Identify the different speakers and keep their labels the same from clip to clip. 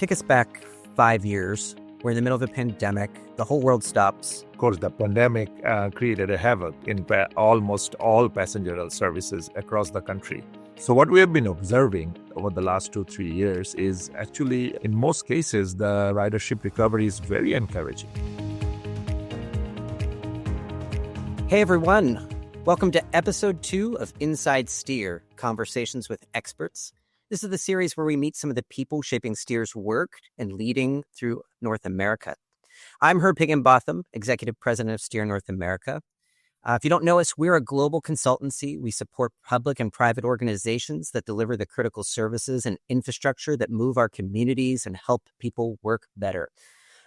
Speaker 1: Take us back 5 years. We're in the middle of a pandemic. The whole world stops.
Speaker 2: Of course, the pandemic created a havoc in almost all passenger rail services across the country. So what we have been observing over the last 2-3 years is actually, in most cases, the ridership recovery is very encouraging.
Speaker 1: Hey, everyone. Welcome to episode 2 of Inside Steer, Conversations with Experts. This is the series where we meet some of the people shaping Steer's work and leading through North America. I'm Herb Higginbotham, Executive President of Steer North America. If you don't know us, we're a global consultancy. We support public and private organizations that deliver the critical services and infrastructure that move our communities and help people work better.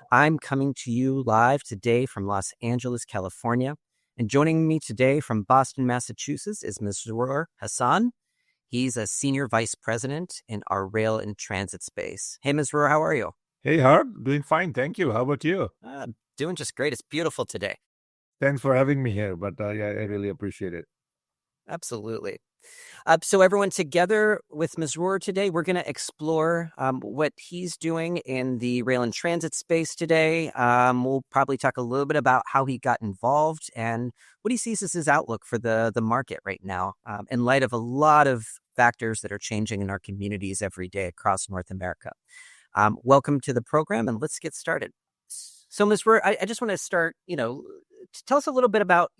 Speaker 1: I'm coming to you live today from Los Angeles, California. And joining me today from Boston, Massachusetts is Masroor Hasan. He's a senior vice president in our rail and transit space. Hey, Masroor, how are you?
Speaker 2: Hey, Herb. Doing fine. Thank you. How about you?
Speaker 1: Doing just great. It's beautiful today.
Speaker 2: Thanks for having me here, but I really appreciate it.
Speaker 1: Absolutely. So everyone, together with Masroor today, we're going to explore what he's doing in the rail and transit space today. We'll probably talk a little bit about how he got involved and what he sees as his outlook for the market right now, in light of a lot of factors that are changing in our communities every day across North America. Welcome to the program, and let's get started. So, Masroor, I just want to start, tell us a little bit about,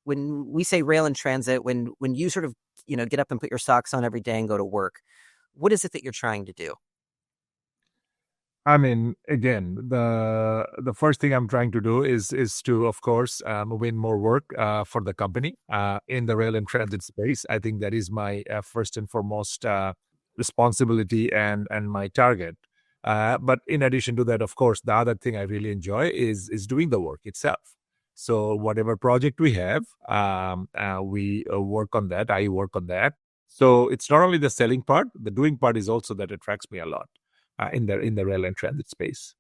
Speaker 1: when we say rail and transit, when you sort of, get up and put your socks on every day and go to work, what is it that you're trying to do?
Speaker 2: I mean, again, the first thing I'm trying to do is to, of course, win more work for the company in the rail and transit space. I think that is my first and foremost responsibility and my target. But in addition to that, of course, the other thing I really enjoy is doing the work itself. So whatever project we have, we work on that. I work on that. So it's not only the selling part, the doing part is also that attracts me a lot in the rail and transit space.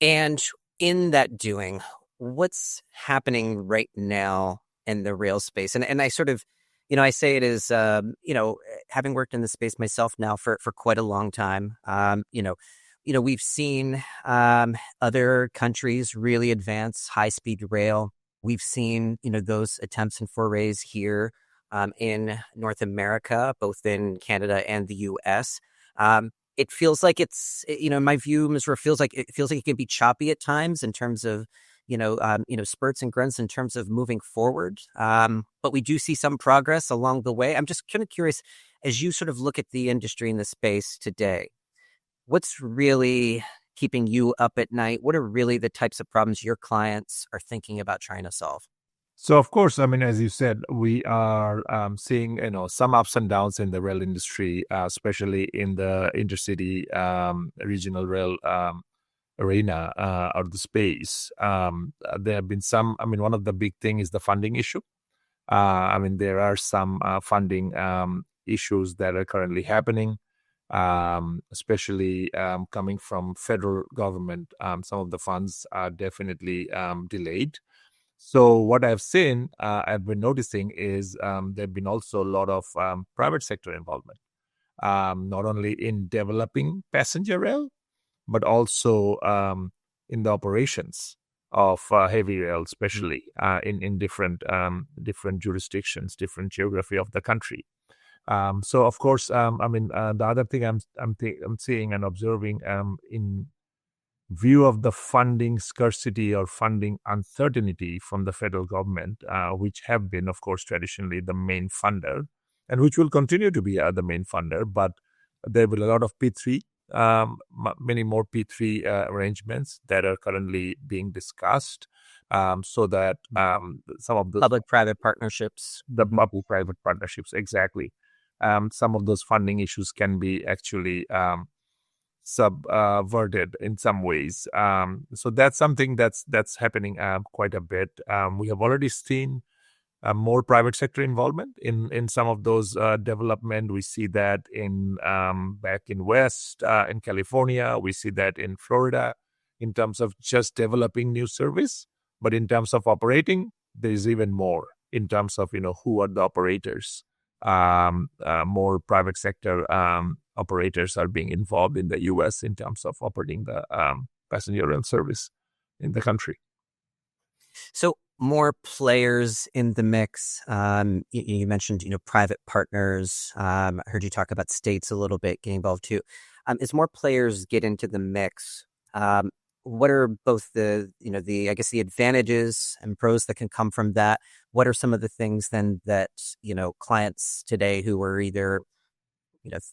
Speaker 1: And in that doing, what's happening right now in the rail space? And I sort of, I say it is, having worked in the space myself now for quite a long time, we've seen other countries really advance high-speed rail. We've seen, those attempts and forays here in North America, both in Canada and the U.S. It feels like it's, in my view, Masroor, feels like it can be choppy at times in terms of, spurts and grunts in terms of moving forward. But we do see some progress along the way. I'm just kind of curious, as you sort of look at the industry in the space today, what's really keeping you up at night? What are really the types of problems your clients are thinking about trying to solve?
Speaker 2: So, of course, I mean, as you said, we are seeing, some ups and downs in the rail industry, especially in the intercity regional rail arena or the space. There have been some, one of the big thing is the funding issue. There are some funding issues that are currently happening, especially coming from federal government. Some of the funds are definitely delayed. So what I've seen, I've been noticing is there have been also a lot of private sector involvement, not only in developing passenger rail, but also in the operations of heavy rail, especially in different jurisdictions, different geography of the country. So of course, the other thing I'm seeing and observing in view of the funding scarcity or funding uncertainty from the federal government, which have been, of course, traditionally the main funder, and which will continue to be the main funder, but there will be a lot of P3, many more P3 arrangements that are currently being discussed, so that some of the
Speaker 1: public-private partnerships.
Speaker 2: The public-private partnerships, exactly. Some of those funding issues can be actually subverted in some ways. So that's something that's happening quite a bit. We have already seen more private sector involvement in some of those development. We see that in back in West, in California. We see that in Florida in terms of just developing new service. But in terms of operating, there is even more in terms of, who are the operators. More private sector operators are being involved in the U.S. in terms of operating the passenger rail service in the country.
Speaker 1: So more players in the mix. You mentioned, private partners. I heard you talk about states a little bit getting involved too. As more players get into the mix, what are both I guess the advantages and pros that can come from that? What are some of the things then that, clients today who are either,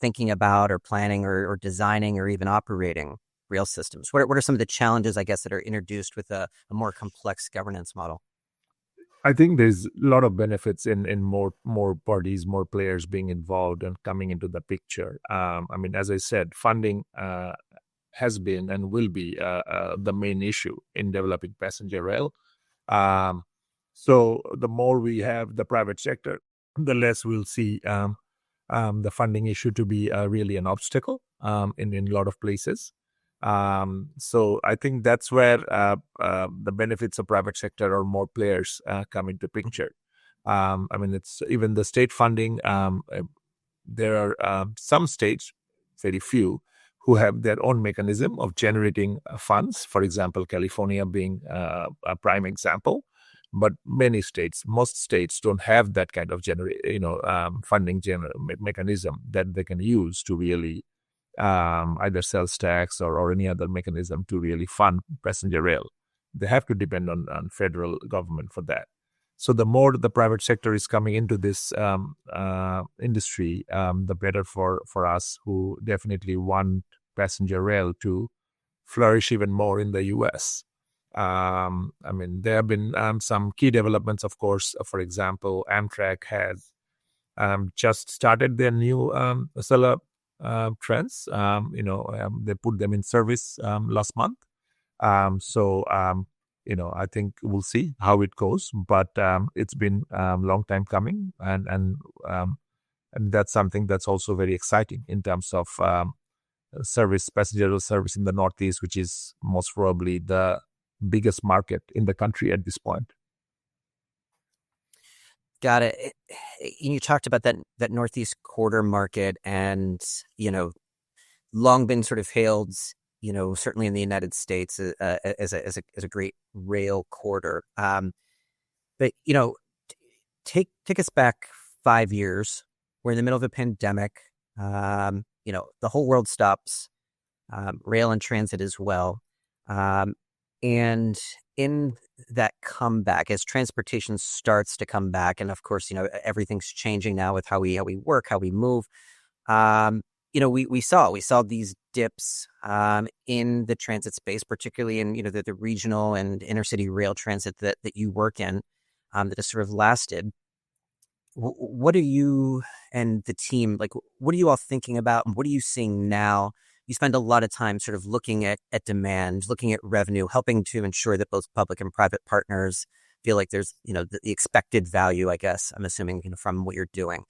Speaker 1: thinking about or planning or designing or even operating rail systems? What are some of the challenges, I guess, that are introduced with a more complex governance model?
Speaker 2: I think there's a lot of benefits in more parties, more players being involved and coming into the picture. As I said, funding has been and will be the main issue in developing passenger rail. So the more we have the private sector, the less we'll see the funding issue to be really an obstacle in a lot of places. So I think that's where the benefits of private sector or more players come into picture. It's even the state funding. There are some states, very few, who have their own mechanism of generating funds. For example, California being a prime example. But most states don't have that kind of funding mechanism that they can use to really either sales tax or any other mechanism to really fund passenger rail. They have to depend on federal government for that. So the more the private sector is coming into this industry, the better for us who definitely want passenger rail to flourish even more in the U.S. There have been some key developments, of course. For example, Amtrak has just started their new solar trains. They put them in service last month. I think we'll see how it goes, but it's been a long time coming, and that's something that's also very exciting in terms of passenger service in the Northeast, which is most probably the biggest market in the country at this point.
Speaker 1: Got it. You talked about that Northeast corridor market, and long been sort of hailed, certainly in the United States as a great rail corridor. But take us back 5 years. We're in the middle of a pandemic. The whole world stops. Rail and transit as well. And in that comeback, as transportation starts to come back, and of course, everything's changing now with how we work, how we move. We saw these dips in the transit space, particularly in the regional and intercity rail transit that you work in, that has sort of lasted. What are you and the team like? What are you all thinking about, and what are you seeing now? You spend a lot of time sort of looking at demand, looking at revenue, helping to ensure that both public and private partners feel like there's, the expected value, I guess, I'm assuming, from what you're doing.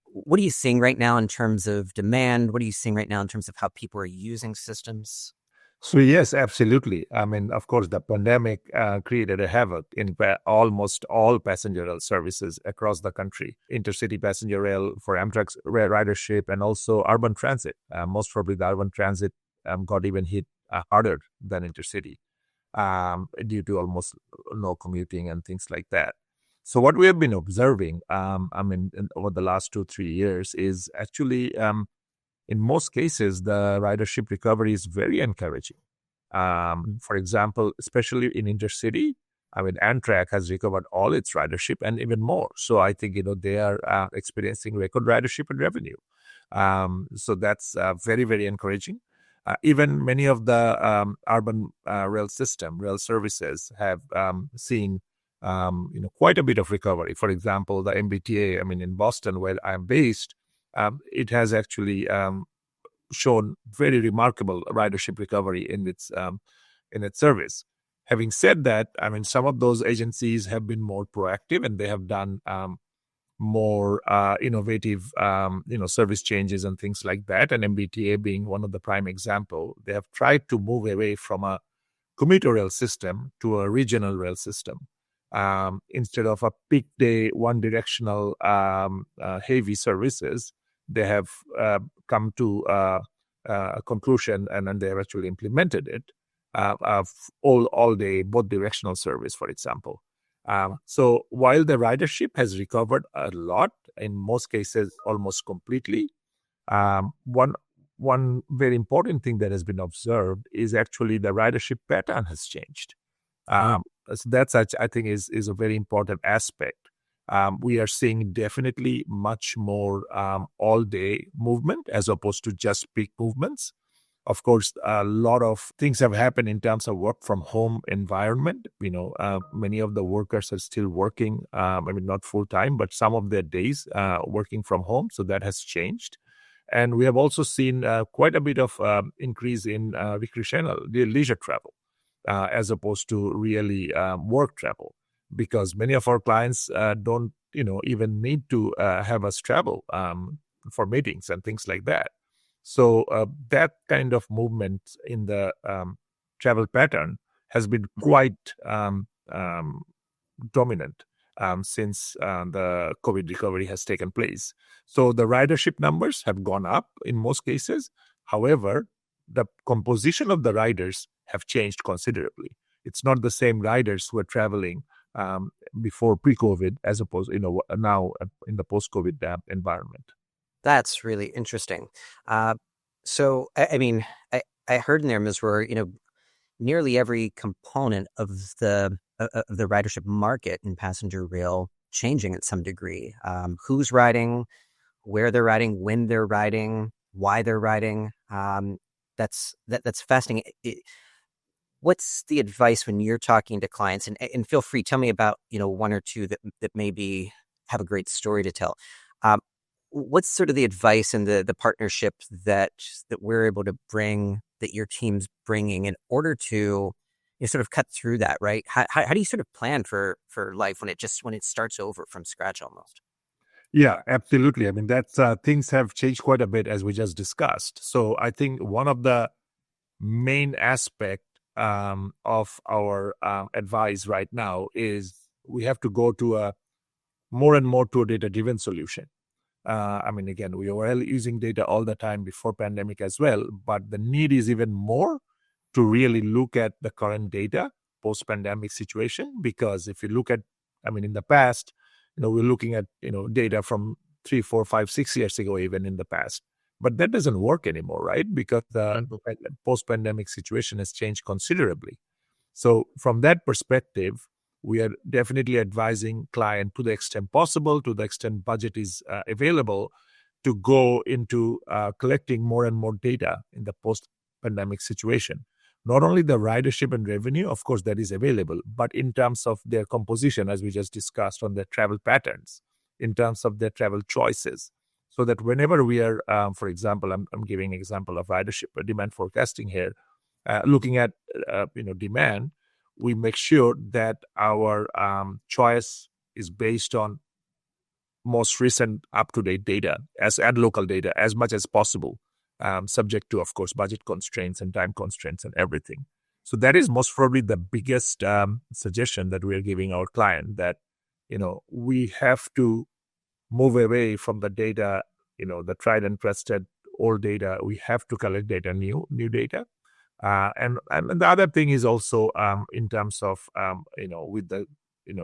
Speaker 1: What are you seeing right now in terms of demand? What are you seeing right now in terms of how people are using systems?
Speaker 2: So yes, absolutely. Of course, the pandemic created a havoc in almost all passenger rail services across the country. Intercity passenger rail for Amtrak's ridership and also urban transit. Most probably the urban transit got even hit harder than intercity due to almost no commuting and things like that. So what we have been observing, over the last 2-3 years is actually in most cases, the ridership recovery is very encouraging. For example, especially in intercity, Amtrak has recovered all its ridership and even more. So I think, they are experiencing record ridership and revenue. So that's very, very encouraging. Even many of the urban rail services have seen, quite a bit of recovery. For example, the MBTA, in Boston, where I'm based, it has actually shown very remarkable ridership recovery in its service. Having said that, some of those agencies have been more proactive and they have done more innovative, service changes and things like that. And MBTA being one of the prime example, they have tried to move away from a commuter rail system to a regional rail system. Instead of a peak day, one directional heavy services, they have come to a conclusion, and then they have actually implemented it of all day, both directional service, for example. So while the ridership has recovered a lot, in most cases almost completely, one very important thing that has been observed is actually the ridership pattern has changed. So that's, I think, is a very important aspect. We are seeing definitely much more all-day movement as opposed to just peak movements. Of course, a lot of things have happened in terms of work from home environment. Many of the workers are still working, not full time, but some of their days working from home. So that has changed. And we have also seen quite a bit of increase in recreational leisure travel as opposed to really work travel, because many of our clients don't, even need to have us travel for meetings and things like that. So that kind of movement in the travel pattern has been quite dominant since the COVID recovery has taken place. So the ridership numbers have gone up in most cases. However, the composition of the riders have changed considerably. It's not the same riders who are traveling before pre-COVID as opposed, now in the post-COVID environment.
Speaker 1: That's really interesting. So, I heard in there, Masroor, nearly every component of the ridership market in passenger rail changing at some degree. Who's riding, where they're riding, when they're riding, why they're riding. That's fascinating. What's the advice when you're talking to clients? And feel free, tell me about one or two that maybe have a great story to tell. What's sort of the advice and the partnership that we're able to bring, that your team's bringing, in order to sort of cut through that, right? How do you sort of plan for life when it starts over from scratch almost?
Speaker 2: Yeah, absolutely. I mean, that's things have changed quite a bit, as we just discussed. So I think one of the main aspect of our advice right now is we have to go to a more and more to a data-driven solution. Again, we were using data all the time before pandemic as well, but the need is even more to really look at the current data post-pandemic situation. Because if you look at, in the past, we're looking at, data from 3, 4, 5, 6 years ago, even in the past. But that doesn't work anymore, right? Because the post-pandemic situation has changed considerably. So from that perspective, we are definitely advising client, to the extent possible, to the extent budget is available, to go into collecting more and more data in the post-pandemic situation. Not only the ridership and revenue, of course, that is available, but in terms of their composition, as we just discussed, on their travel patterns, in terms of their travel choices. So that whenever we are, for example, I'm giving an example of ridership or demand forecasting here, looking at demand, we make sure that our choice is based on most recent up-to-date data and local data as much as possible, subject to, of course, budget constraints and time constraints and everything. So that is most probably the biggest suggestion that we are giving our client, that we have to move away from the data, the tried and trusted old data. We have to collect data, new data. And the other thing is also in terms of with the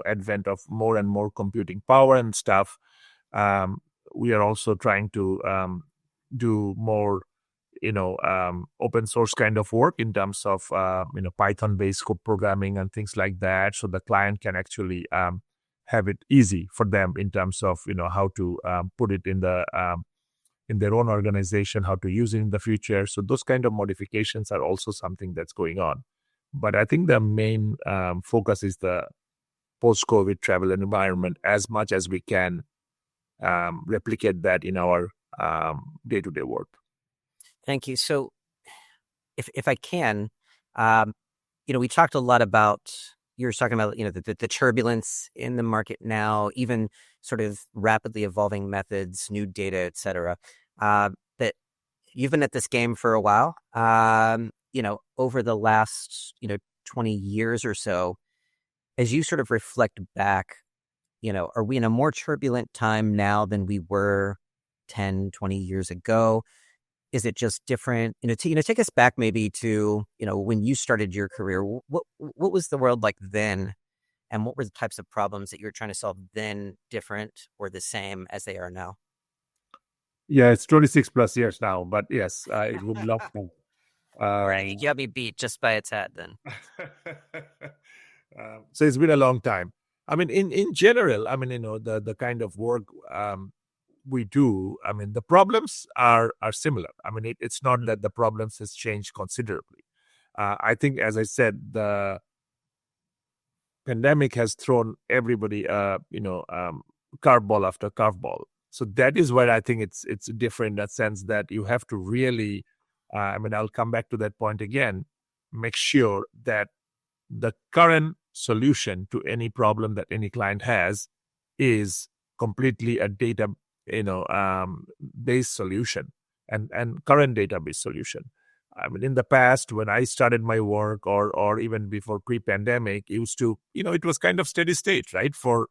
Speaker 2: advent of more and more computing power and stuff, we are also trying to do more open source kind of work in terms of Python based code programming and things like that, so the client can actually have it easy for them in terms of how to put it in their own organization, how to use it in the future. So those kind of modifications are also something that's going on. But I think the main focus is the post-COVID travel environment, as much as we can replicate that in our day-to-day work.
Speaker 1: Thank you. So if I can, we talked a lot about, you were talking about, the turbulence in the market now, even sort of rapidly evolving methods, new data, et cetera. That you've been at this game for a while, over the last, 20 years or so. As you sort of reflect back, are we in a more turbulent time now than we were 10, 20 years ago? Is it just different? Take us back maybe to, when you started your career. What was the world like then? And what were the types of problems that you were trying to solve then different or the same as they are now?
Speaker 2: Yeah, it's 26 plus years now, but yes, I would love to.
Speaker 1: All
Speaker 2: Uh,
Speaker 1: right, you got me beat just by a tad then.
Speaker 2: so it's been a long time. I mean, in general, I mean, the kind of work we do, I mean, the problems are similar. I mean, it's not that the problems has changed considerably. I think, as I said, the pandemic has thrown everybody, curveball after curveball. So that is where I think it's different in that sense that you have to really, I mean, I'll come back to that point again, make sure that the current solution to any problem that any client has is completely a data, based solution and current database solution. I mean, in the past, when I started my work, or even before pre-pandemic, it was kind of steady state, right, for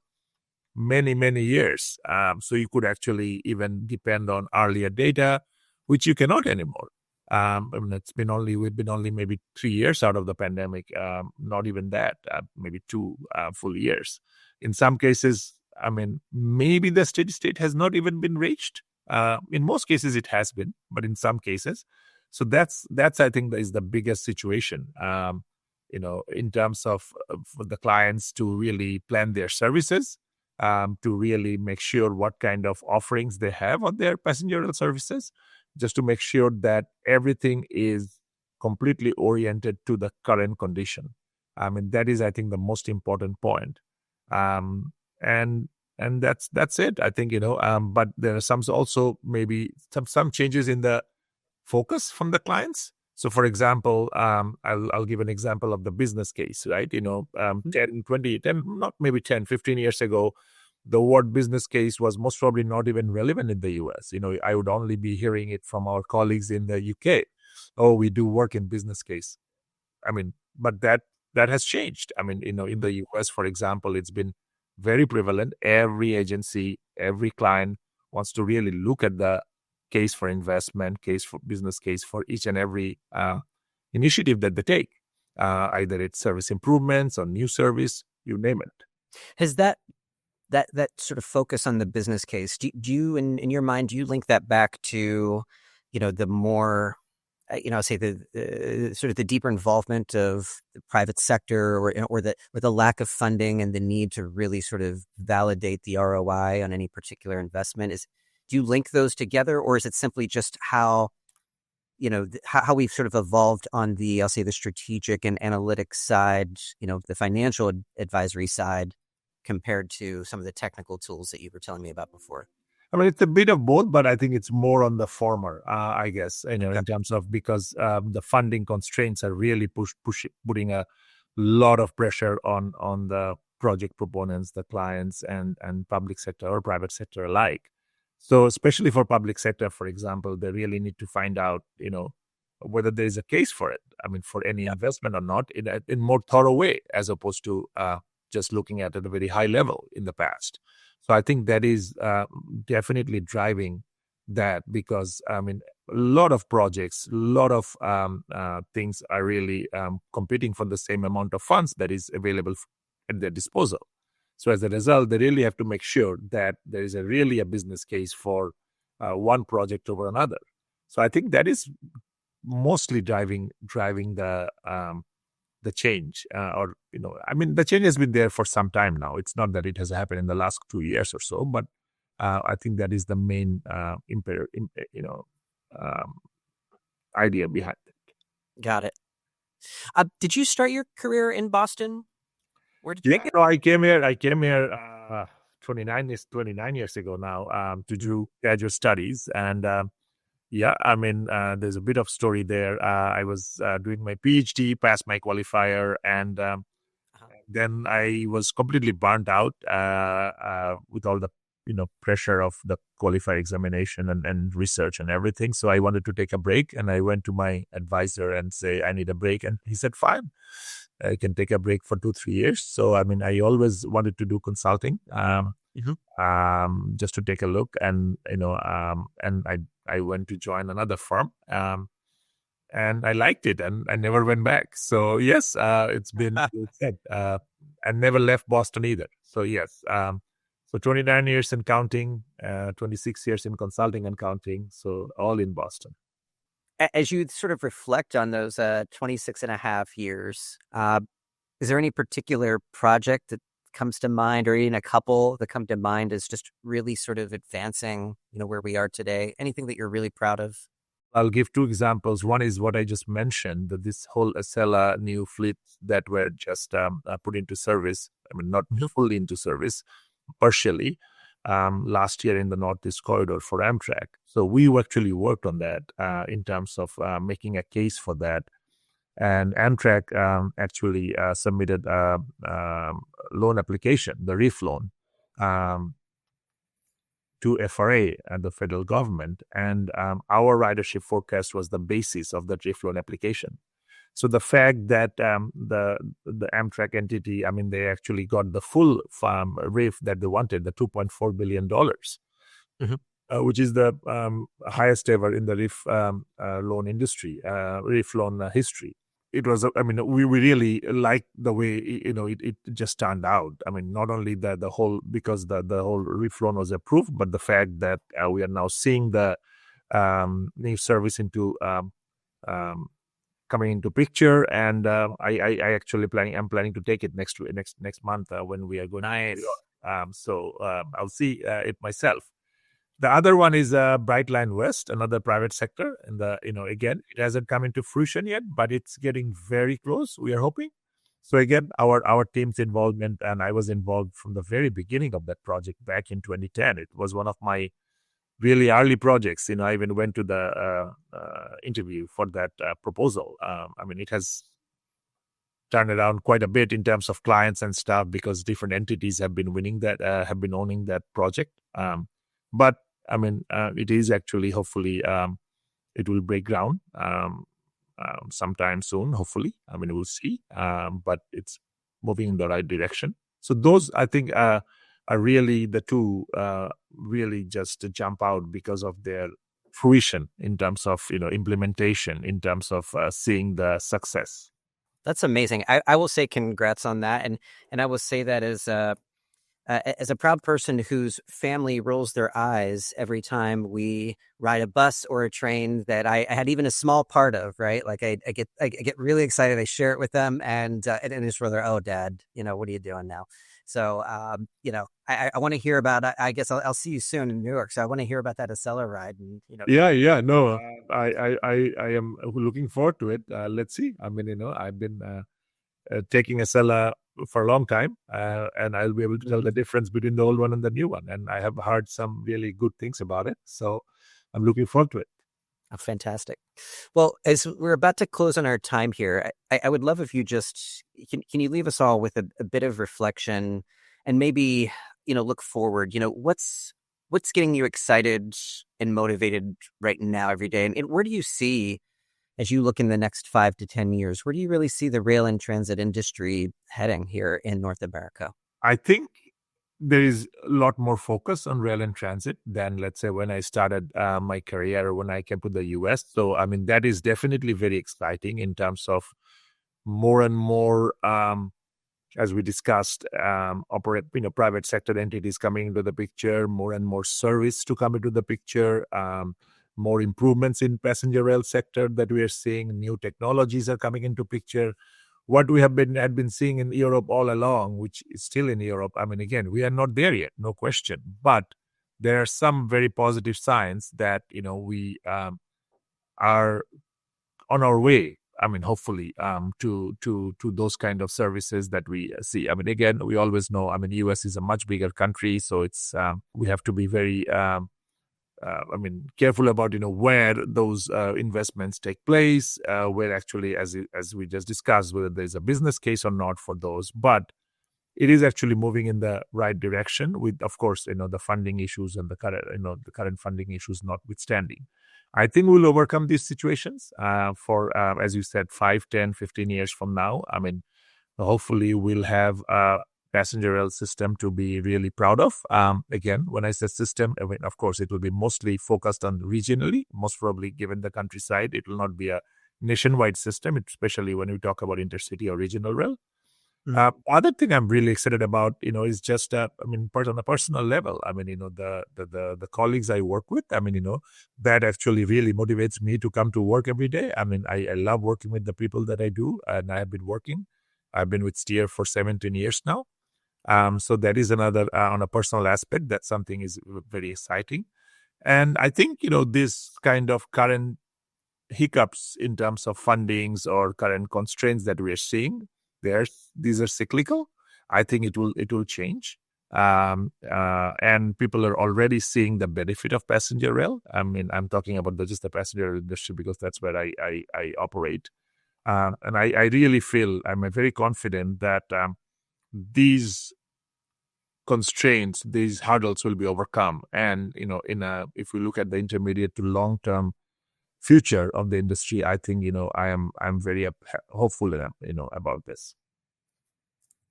Speaker 2: many years. So you could actually even depend on earlier data, which you cannot anymore. I mean, we've been only maybe 3 years out of the pandemic, not even that, maybe two full years. In some cases, I mean, maybe the steady state has not even been reached. In most cases, it has been, but in some cases. So that's I think that is the biggest situation, in terms of for the clients to really plan their services, to really make sure what kind of offerings they have on their passenger rail services, just to make sure that everything is completely oriented to the current condition. I mean, that is, I think, the most important point. Um, and that's it. I think, but there are some also maybe some changes in the focus from the clients. So, for example, I'll give an example of the business case, right? 10, 20, 10, not maybe 10, 15 years ago, the word business case was most probably not even relevant in the US. I would only be hearing it from our colleagues in the UK. Oh, we do work in business case. I mean, but that has changed. I mean, in the US, for example, it's been very prevalent. Every agency, every client wants to really look at the case for investment, case for business case for each and every initiative that they take. Either it's service improvements or new service, you name it.
Speaker 1: Has that sort of focus on the business case, do you in your mind, do you link that back to, the more, say the sort of the deeper involvement of the private sector, or the lack of funding and the need to really sort of validate the ROI on any particular investment? Do you link those together, or is it simply just how, how we've sort of evolved on the, I'll say, the strategic and analytics side, the financial advisory side, compared to some of the technical tools that you were telling me about before?
Speaker 2: I mean, it's a bit of both, but I think it's more on the former, I guess,
Speaker 1: Okay.
Speaker 2: in terms of, because the funding constraints are really putting a lot of pressure on the project proponents, the clients, and public sector or private sector alike. So especially for public sector, for example, they really need to find out, whether there is a case for it. I mean, for any investment or not, in more thorough way, as opposed to just looking at a very high level in the past. So I think that is definitely driving that, because I mean, a lot of projects, a lot of things are really competing for the same amount of funds that is available at their disposal. So as a result, they really have to make sure that there is really a business case for one project over another. So I think that is mostly driving the change, I mean, the change has been there for some time now. It's not that it has happened in the last 2 years or so, but I think that is the main idea behind it.
Speaker 1: Got it. Did you start your career in Boston? Where did you?
Speaker 2: I came here 29 years ago now, to do graduate studies. And I mean, there's a bit of story there. I was doing my PhD, passed my qualifier, and then I was completely burnt out with all the pressure of the qualifier examination and research and everything. So I wanted to take a break, and I went to my advisor and say I need a break, and he said, "Fine, I can take a break for 2-3 years." So I mean, I always wanted to do consulting.
Speaker 1: Mhm.
Speaker 2: just to take a look. And I went to join another firm, and I liked it, and I never went back. So yes, it's been you said, and never left Boston either. So yes, so 29 years in counting, 26 years in consulting and counting. So all in Boston.
Speaker 1: As you sort of reflect on those 26 and a half years, is there any particular project that comes to mind, or even a couple that come to mind as just really sort of advancing, where we are today? Anything that you're really proud of?
Speaker 2: I'll give two examples. One is what I just mentioned, that this whole Acela new fleet that were just put into service. I mean, not
Speaker 1: Mhm.
Speaker 2: fully into service, partially, last year in the Northeast Corridor for Amtrak. So we actually worked on that in terms of making a case for that. And Amtrak actually submitted a loan application, the REEF loan, um, to FRA and the federal government. And our ridership forecast was the basis of the REEF loan application. So the fact that the Amtrak entity, I mean, they actually got the full REEF that they wanted, the $2.4 billion,
Speaker 1: Mhm.
Speaker 2: which is the highest ever in the REEF loan industry, REEF loan history. It was, I mean, we really liked the way it just turned out. I mean, not only the whole, because the whole REEF loan was approved, but the fact that we are now seeing the new service into um, coming into picture. And I actually I'm planning to take it next month when we are going to New
Speaker 1: Nice.
Speaker 2: York. I'll see it myself. The other one is Brightline West, another private sector. And again, it hasn't come into fruition yet, but it's getting very close. We are hoping. So again, our team's involvement, and I was involved from the very beginning of that project back in 2010. It was one of my really early projects. I even went to the interview for that proposal. I mean, it has turned around quite a bit in terms of clients and stuff, because different entities have been winning that, have been owning that project. But I mean, it is actually, hopefully, it will break ground sometime soon. Hopefully, I mean, we'll see. But it's moving in the right direction. So those, I think, are really the two really just to jump out because of their fruition in terms of implementation, in terms of seeing the success.
Speaker 1: That's amazing. I will say congrats on that, and I will say that as a proud person whose family rolls their eyes every time we ride a bus or a train that I had even a small part of, right? Like I get really excited. I share it with them, and it's rather, oh, Dad, what are you doing now? So, I want to hear about. I guess I'll see you soon in New York. So I want to hear about that Acela ride, and
Speaker 2: Yeah, no, I am looking forward to it. Let's see. I mean, I've been taking a seller for a long time, and I'll be able to tell the difference between the old one and the new one. And I have heard some really good things about it, so I'm looking forward to it.
Speaker 1: Oh, fantastic. Well, as we're about to close on our time here, I would love if you just can you leave us all with a bit of reflection, and maybe look forward. What's getting you excited and motivated right now every day, and where do you see, as you look in the next 5 to 10 years, where do you really see the rail and transit industry heading here in North America?
Speaker 2: I think there is a lot more focus on rail and transit than, let's say, when I started my career, or when I came to the US. So, I mean, that is definitely very exciting in terms of more and more, as we discussed, private sector entities coming into the picture, more and more service to come into the picture, more improvements in passenger rail sector that we are seeing, new technologies are coming into picture. What we had been seeing in Europe all along, which is still in Europe. I mean, again, we are not there yet, no question. But there are some very positive signs that we are on our way. I mean, hopefully, to those kind of services that we see. I mean, again, we always know. I mean, US is a much bigger country, so it's we have to be very careful about where those investments take place, where actually, as we just discussed, whether there's a business case or not for those. But it is actually moving in the right direction, with, of course, the funding issues and the current funding issues notwithstanding. I think we'll overcome these situations for, as you said, 5, 10, 15 years from now. I mean, hopefully we'll have passenger rail system to be really proud of. Again, when I say system, I mean, of course, it will be mostly focused on regionally. Most probably, given the countryside, it will not be a nationwide system, especially when we talk about intercity or regional rail. Other thing I'm really excited about, is just, I mean, on a personal level. I mean, the colleagues I work with. I mean, that actually really motivates me to come to work every day. I mean, I love working with the people that I do, and I have been working. I've been with Steer for 17 years now. So that is another, on a personal aspect, that something is very exciting. And I think, this kind of current hiccups in terms of fundings or current constraints that we're seeing, these are cyclical. I think it will change. And people are already seeing the benefit of passenger rail. I mean, I'm talking about just the passenger rail industry because that's where I operate. And I really feel, I'm very confident that these constraints, these hurdles will be overcome. And, if we look at the intermediate to long term future of the industry, I think, I'm very hopeful, about this.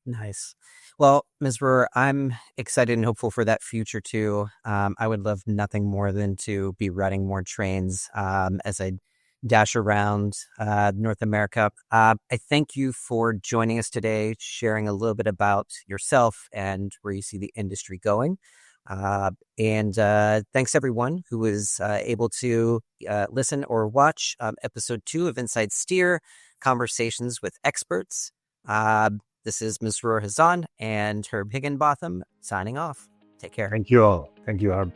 Speaker 1: Nice. Well, Ms. Brewer, I'm excited and hopeful for that future too. I would love nothing more than to be riding more trains as I dash around North America. I thank you for joining us today, sharing a little bit about yourself and where you see the industry going. And thanks everyone who was able to listen or watch episode 2 of Inside Steer, Conversations with Experts. This is Masroor Hasan and Herb Higginbotham signing off. Take care.
Speaker 2: Thank you all. Thank you, Herb.